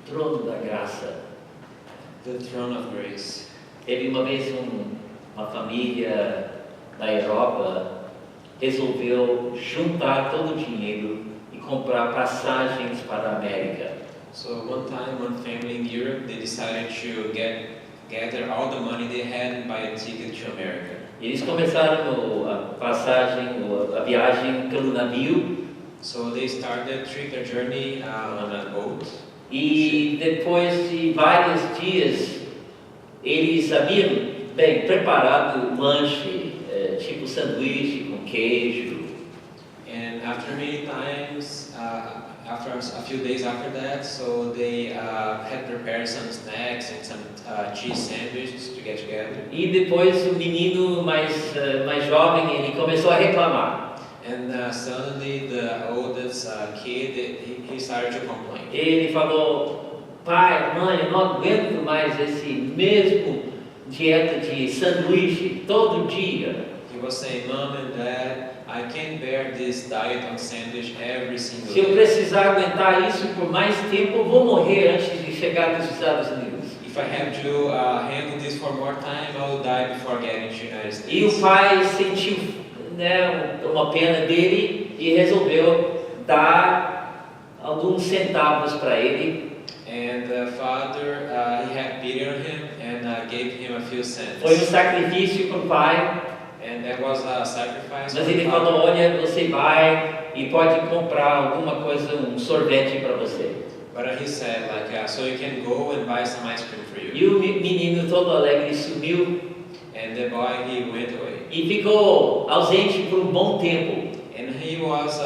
Trono da Graça. The Throne of Grace. Teve uma vez uma família na Europa resolveu juntar todo o dinheiro e comprar passagens para a América. So one time, one family in Europe, they decided to gather all the money they had and buy a ticket to America. Eles começaram a viagem pelo navio. So they started their journey on a boat. E depois de vários dias, eles haviam preparado um lanche, tipo sanduíche com queijo. And after many times, after a few days after that, so they had prepared some snacks and some cheese sandwiches to get together. E depois o menino mais jovem, ele começou a reclamar. And suddenly the oldest kid, he started to complain. Ele falou: pai, mãe, eu não aguento mais esse mesmo dieta de sanduíche todo dia. He was saying, Mom and Dad, I can't bear this diet on sandwich every single Se eu day. precisar aguentar isso por mais tempo, eu vou morrer antes de chegar nos Estados Unidos. If I have to handle this for more time, I will die before getting to the United States. E o pai sentiu, uma pena dele e resolveu dar alguns centavos para ele. And the father, he had pity on him and gave him a few cents. Foi um sacrifício para o pai. And that was a sacrifice. Mas ele falou: olha, você vai e pode comprar alguma coisa, um sorvete para você. But he said, so you can go and buy some ice cream for you. E o menino todo alegre sumiu And the boy, he went away. e ficou ausente por um bom tempo. And he was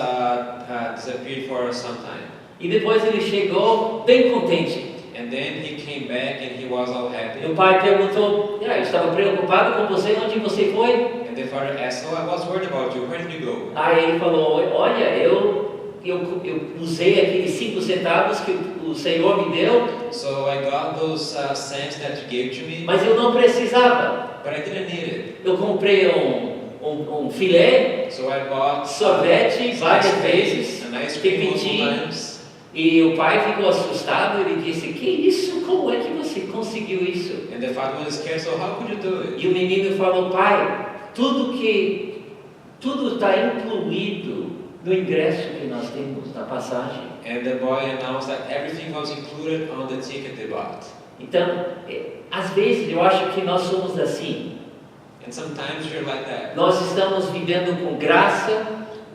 disappeared for some time. E depois ele chegou bem contente. And then he came back and he was all happy. E o pai perguntou: eu estava preocupado com você, onde você foi? And the father asked, I was worried about you. Where did you go? Aí ele falou: olha, eu usei aqueles 5 centavos que o Senhor me deu, So I got those cents that you gave to me, mas eu não precisava. but I didn't need it. Eu comprei um filé, So I bought sorvete várias vezes, an ice cream multiple repeti, times. e o pai ficou assustado. Ele disse: que isso? Como é que você conseguiu isso? And the father was scared, so how could you do it? E o menino falou: pai, tudo está incluído no ingresso que nós temos, na passagem. And the boy announced that everything was included on the ticket they bought. Então, às vezes eu acho que nós somos assim. And sometimes you're like that. Nós estamos vivendo com graça,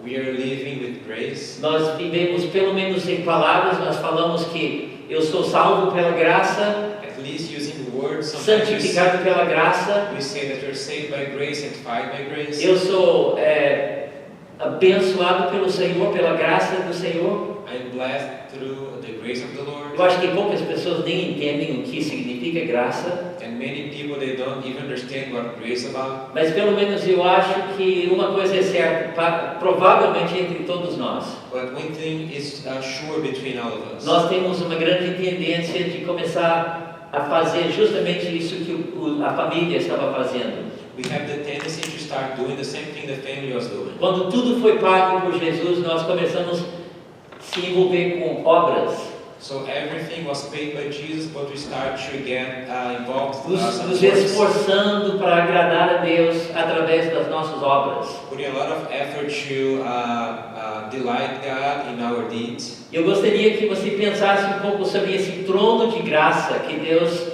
We are living with grace. nós vivemos, pelo menos em palavras, nós falamos que eu sou salvo pela graça, At least using words, sometimes santificado pela graça, we say that you're saved by grace, sanctified by grace. eu sou abençoado pelo Senhor, pela graça do Senhor. I'm blessed through the grace of the Lord. Eu acho que poucas pessoas nem entendem o que significa graça, And many people, they don't even understand what grace is about. mas pelo menos eu acho que uma coisa é certa, provavelmente entre todos nós. But one thing is sure between all of us. Nós temos uma grande tendência de começar a fazer justamente isso que a família estava fazendo. We have the tendency to start doing the same thing the family was doing. Quando tudo foi pago por Jesus, nós começamos a se envolver com obras, So everything was paid by Jesus, but we start to get involved nos esforçando para agradar a Deus através das nossas obras. putting a lot of effort to delight God in our deeds. Eu gostaria que você pensasse um pouco sobre esse trono de graça que Deus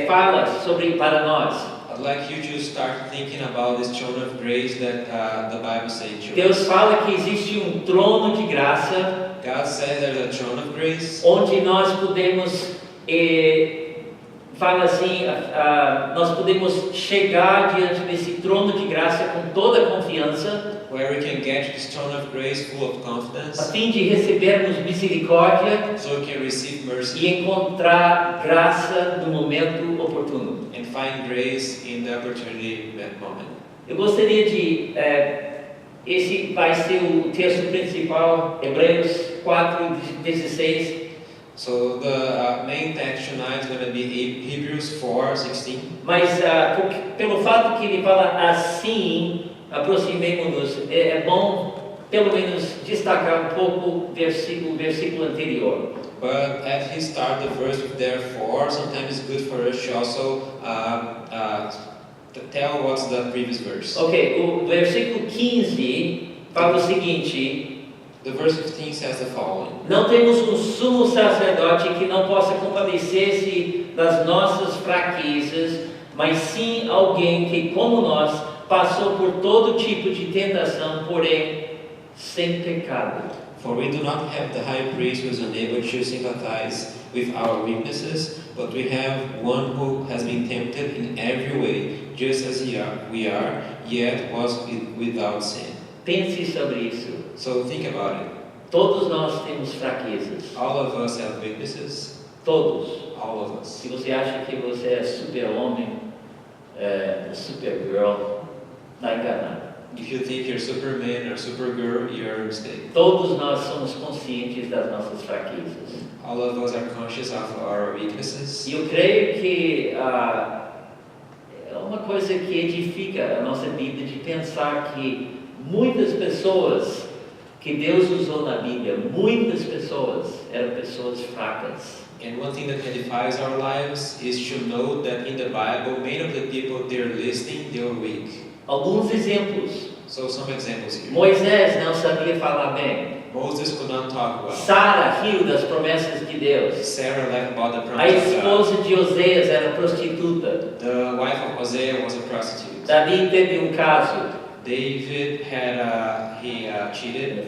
fala sobre para nós. I'd like you to start thinking about this throne of grace that the Bible says to us. Deus fala que existe um trono de graça God says there's a throne of grace onde nós podemos, fala assim, nós podemos chegar diante desse trono de graça com toda a confiança, where we can get to this throne of grace full of a confidence, fim de recebermos misericórdia so we can receive mercy e encontrar graça no momento oportuno. and find grace in the opportunity in that moment. Eu gostaria de, esse vai ser o texto principal, Hebreus 4:16. So the main text tonight is going to be Hebrews 4:16. Mas pelo fato que ele fala assim, aproximemo-nos, é bom pelo menos destacar um pouco o versículo anterior. But at his start, the verse with therefore, sometimes it's good for us to also to tell what's the previous verse. Ok, o versículo 15 fala o seguinte: The verse 15 says the following. não temos um sumo sacerdote que não possa compadecer-se das nossas fraquezas, mas sim alguém que, como nós, passou por todo tipo de tentação, porém sem pecado. For we do not have the high priest who is unable to sympathize with our weaknesses, but we have one who has been tempted in every way, just as we are, yet was without sin. Pense sobre isso. So think about it. Todos nós temos fraquezas. All of us have weaknesses. Todos. All of us. Se você acha que você é super-homem, super-girl, está enganado. If you think you're Superman or Supergirl, you're mistaken. Todos nós somos conscientes das nossas fraquezas. All of us are conscious of our weaknesses. E eu creio que é uma coisa que edifica a nossa vida de pensar que muitas pessoas que Deus usou na Bíblia, muitas pessoas eram pessoas fracas. And one thing that edifies our lives is to know that in the Bible, many of the people they're listing, they were weak. Alguns exemplos. So some examples here. Moisés não sabia falar bem. Moses could not talk well. Sara riu das promessas de Deus. Sarah laughed about the A promise of God. esposa de Oséias era prostituta. The wife of Hosea was a prostitute. Davi teve um caso. David had cheated.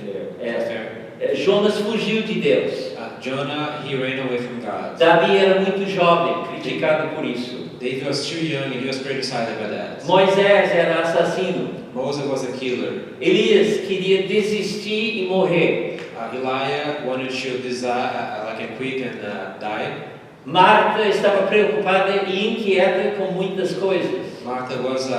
Jonas fugiu de Deus. Jonah, he ran away from God. Davi era muito jovem, criticado por isso. David was too young and he was criticized by that. Moisés era assassino. Moses was a killer. Elias queria desistir e morrer. Elijah wanted to desire, quit and die. Marta estava preocupada e inquieta com muitas coisas. Martha was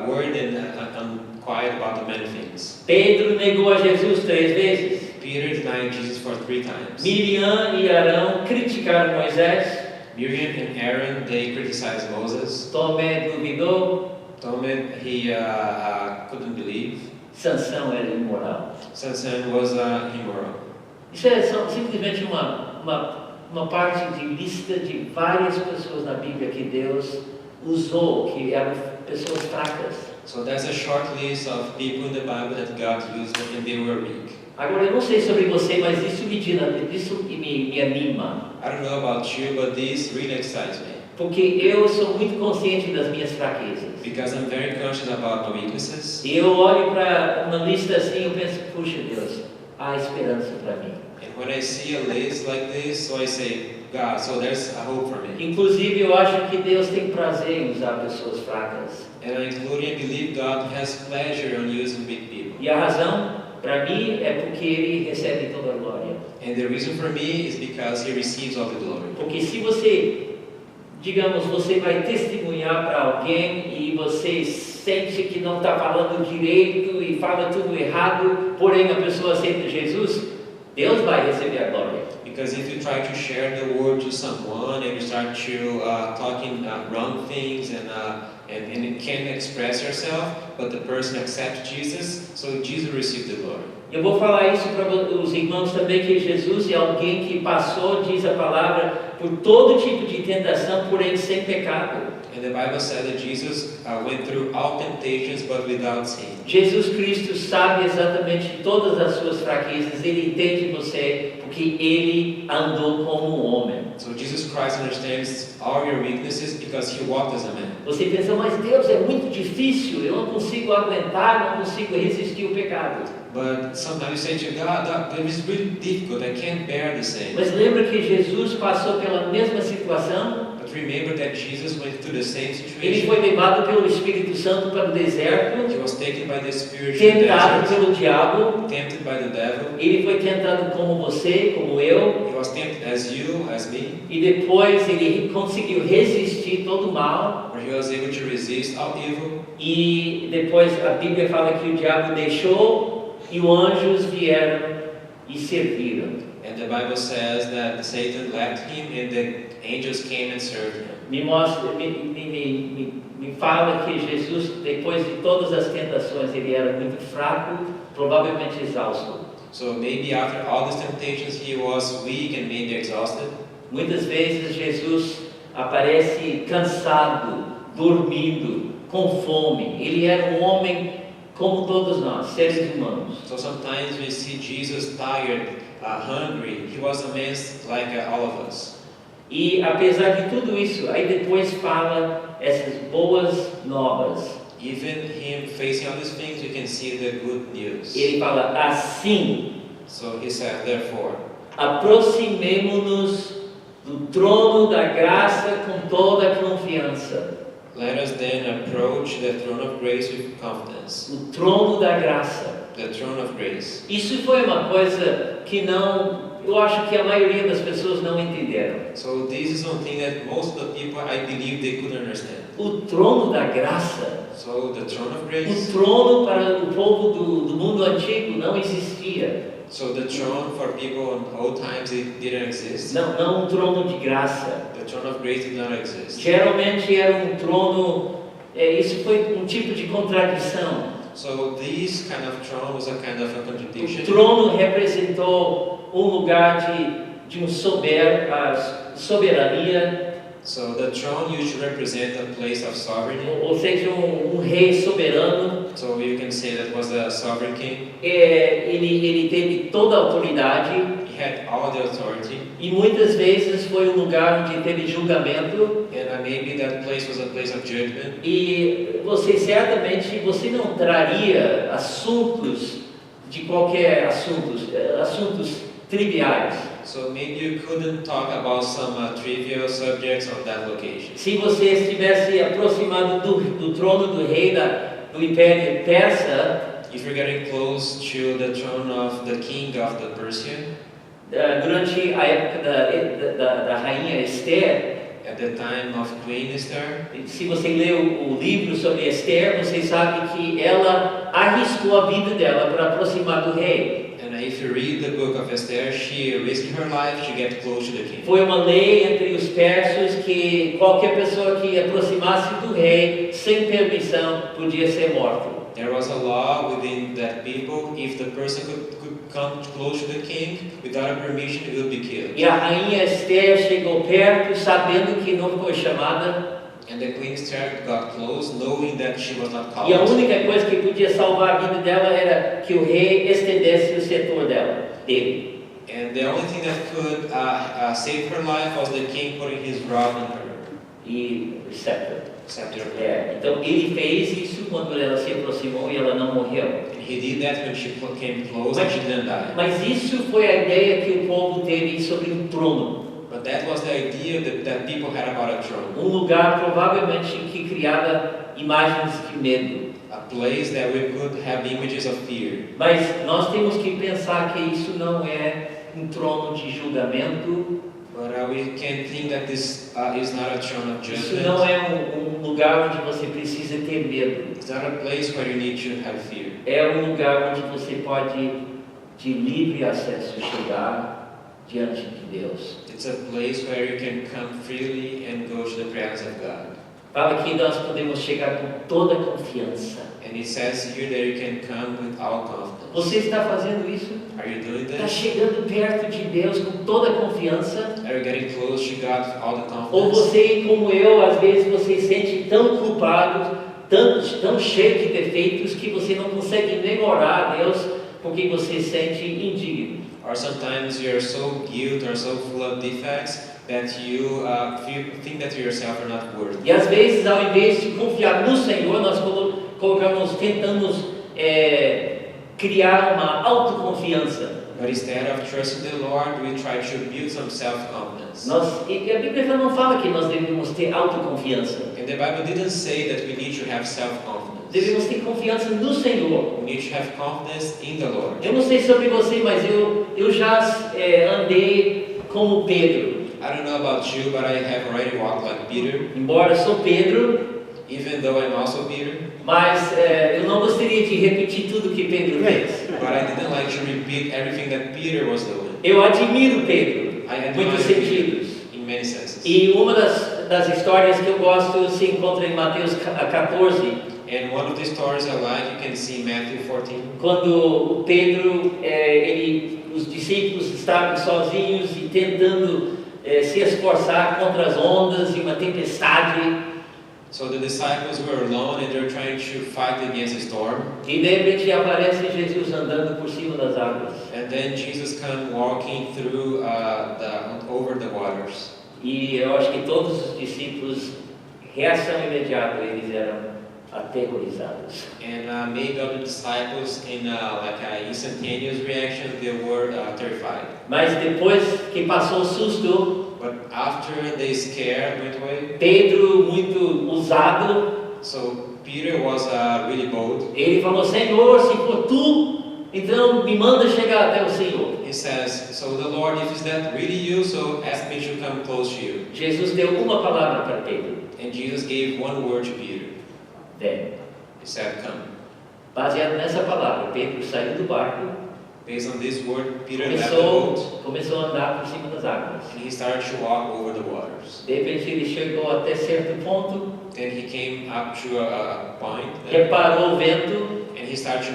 worried and quiet about the many things. Pedro negou a Jesus 3 vezes. Peter denied Jesus for 3 times. Miriam e Arão criticaram Moisés. Miriam and Aaron, they criticized Moses. Tomé duvidou. Thomas, he couldn't believe. Sansão era imoral. Samson was immoral. Isso é simplesmente uma parte de lista de várias pessoas na Bíblia que Deus usou, que eram pessoas fracas. So that's a short list of people in the Bible that God used and they were weak. Agora, eu não sei sobre você, mas isso me anima. I don't know about you, but this really excites me. Porque eu sou muito consciente das minhas fraquezas. Because I'm very conscious about my weaknesses. E eu olho para uma lista assim e eu penso, puxa Deus, há esperança para mim. And when I see a list like this, so I say, God, so there's a hope for me. Inclusive, eu acho que Deus tem prazer em usar pessoas fracas. And I believe God has pleasure on using weak people. E a razão, para mim, é porque Ele recebe toda a glória. And the reason for me is because He receives all the glory. Porque se você, digamos, você vai testemunhar para alguém e você sente que não está falando direito e fala tudo errado, porém a pessoa aceita Jesus, Deus vai receber a glória. Because if you try to share the word to someone and you start to talking wrong things and you can't express yourself, but the person accepts Jesus, so Jesus receives the glory. Eu vou falar isso para os irmãos também, que Jesus é alguém que passou, diz a palavra, por todo tipo de tentação, porém sem pecado. And the Bible said that Jesus went through all temptations, but without sin. Jesus Cristo sabe exatamente todas as suas fraquezas, Ele entende você, porque Ele andou como um homem. So Jesus Christ understands all your weaknesses because He walked as a man. Você pensa, mas Deus é muito difícil, eu não consigo aguentar, não consigo resistir ao pecado. But sometimes you say to God, that is really difficult, I can't bear the same. Mas lembra que Jesus passou pela mesma situação? But remember that Jesus went through the same Ele situation. foi levado pelo Espírito Santo para o deserto, He was taken by the Spirit to the tentado desert, pelo diabo. tempted by the devil. Ele foi tentado como você, como eu, He was tempted as you, as me, e depois ele conseguiu resistir todo o mal. where he was able to resist all evil. E depois a Bíblia fala que o diabo deixou e os anjos vieram e serviram. And the Bible says that Satan left him and the angels came and served him. Me fala que Jesus, depois de todas as tentações, ele era muito fraco provavelmente exausto. So maybe after all these temptations, he was weak and maybe exhausted. Muitas vezes Jesus aparece cansado, dormindo, com fome. Ele era um homem como todos nós, seres humanos. So sometimes we see Jesus tired, hungry. He was a man like all of us. E apesar de tudo isso, aí depois fala essas boas novas. Even him facing all these things, we can see the good news. Ele fala assim: So he said, therefore, aproximemo-nos do trono da graça com toda a confiança. let us then approach the throne of grace with confidence. O trono da graça. The throne of grace. Isso foi uma coisa que eu acho que a maioria das pessoas não entenderam. So this is something that most of the people, I believe, they couldn't understand. O trono da graça. So the throne of O grace. trono para o povo do mundo antigo não existia. So the throne for people in old times, it didn't exist. Não um trono de graça. The throne of grace did not exist. Geralmente era um trono. Isso foi um tipo de contradição. So this kind of throne was a kind of a O contradiction. trono representou um lugar de soberania, So the throne used to represent a place of sovereignty. ou seja, um rei soberano. So you can say that was a sovereign king. Ele teve toda a autoridade He had all the authority. e muitas vezes foi um lugar onde teve julgamento. And maybe that place was a place of judgment. E você não traria assuntos de qualquer assuntos triviais. So maybe you couldn't talk about some trivial subjects on that location. Se você estivesse aproximado do trono do rei do Império Persa, If you're getting close to the throne of the king of the Persia, durante a época da rainha Esther, at the time of Queen Esther, se você lê o livro sobre Esther, você sabe que ela arriscou a vida dela para aproximar do rei. and if you read the book of Esther, she risked her life to get close to the king. Foi uma lei entre os persas que qualquer pessoa que aproximasse do rei sem permissão podia ser morto. There was a law within that people, if the person could come close to the king without a permission, he would be killed. E a rainha Esther chegou perto, sabendo que não foi chamada. And the Queen Esther got close, knowing that she was not E a called. única coisa que podia salvar a vida dela era que o rei estendesse o setor dele. And the only thing that could save her life was the king putting his rod on her E scepter. scepter. Então ele fez isso quando ela se aproximou e ela não morreu. And he did that when she came close and she didn't die. Mas isso foi a ideia que o povo teve sobre um trono. But that was the idea that people had about a throne. Um lugar provavelmente que criava imagens de medo. A place that we could have images of fear. Mas nós temos que pensar que isso não é um trono de julgamento. But we can think that this is not a throne of Isso judgment. não é um lugar onde você precisa ter medo. It's not a place where you need to have fear. É um lugar onde você pode, de livre acesso, chegar diante de Deus. It's a place where you can come freely and go to the presence of God. Fala que nós podemos chegar com toda confiança. And it says here that you can come with all confidence. Você está fazendo isso? Are you doing Está this? chegando perto de Deus com toda confiança? Are you getting close to God with all the Ou confidence? você, como eu, às vezes você se sente tão culpado, tão cheio de defeitos que você não consegue nem orar a Deus porque você se sente indigno? Or sometimes you're so guilty or so full of defects that you think that you yourself are not worthy. E às vezes, ao invés de confiar no Senhor, nós tentamos criar uma autoconfiança. But instead of trusting the Lord, we try to build some self-confidence. E a Bíblia não fala que nós devemos ter autoconfiança. And the Bible didn't say that we need to have self-confidence. Devemos ter confiança no Senhor. We need to have confidence in the Lord. Eu não sei sobre você, mas eu já andei como Pedro. I don't know about you, but I have already walked like Peter, Embora eu sou Pedro, even though I'm also Peter. mas eu não gostaria de repetir tudo que Pedro fez. But I didn't like to repeat everything that Peter was doing. Eu admiro Pedro, I em admire muitos Peter sentidos. in many senses. E uma das histórias que eu gosto se encontra em Mateus 14. And one of the stories I like, you can see Matthew 14. Quando o Pedro, os discípulos estavam sozinhos e tentando se esforçar contra as ondas e uma tempestade. So the disciples were alone and they're trying to fight against a storm. E de repente aparece Jesus andando por cima das águas. And then Jesus come walking through over the waters. E eu acho que todos os discípulos, reação imediata, eles eram aterrorizados. And maybe all the disciples in like an instantaneous reaction, they were terrified. Mas depois que passou o susto, But after the scare went away, Pedro, muito usado, so Peter was really bold. ele falou: Senhor, se for tu, então me manda chegar até o Senhor. He says, so the Lord, if is that really you, so ask me to come close to you. Jesus deu uma palavra para Pedro. And Jesus gave one word to Peter. Vem. He said, come. Baseado nessa palavra, Pedro saiu do barco, Based on this word, Peter left the boat começou a andar por cima das águas. and he started to walk over the waters. De repente ele chegou até certo ponto, Then he came up to a point reparou o vento, and he started to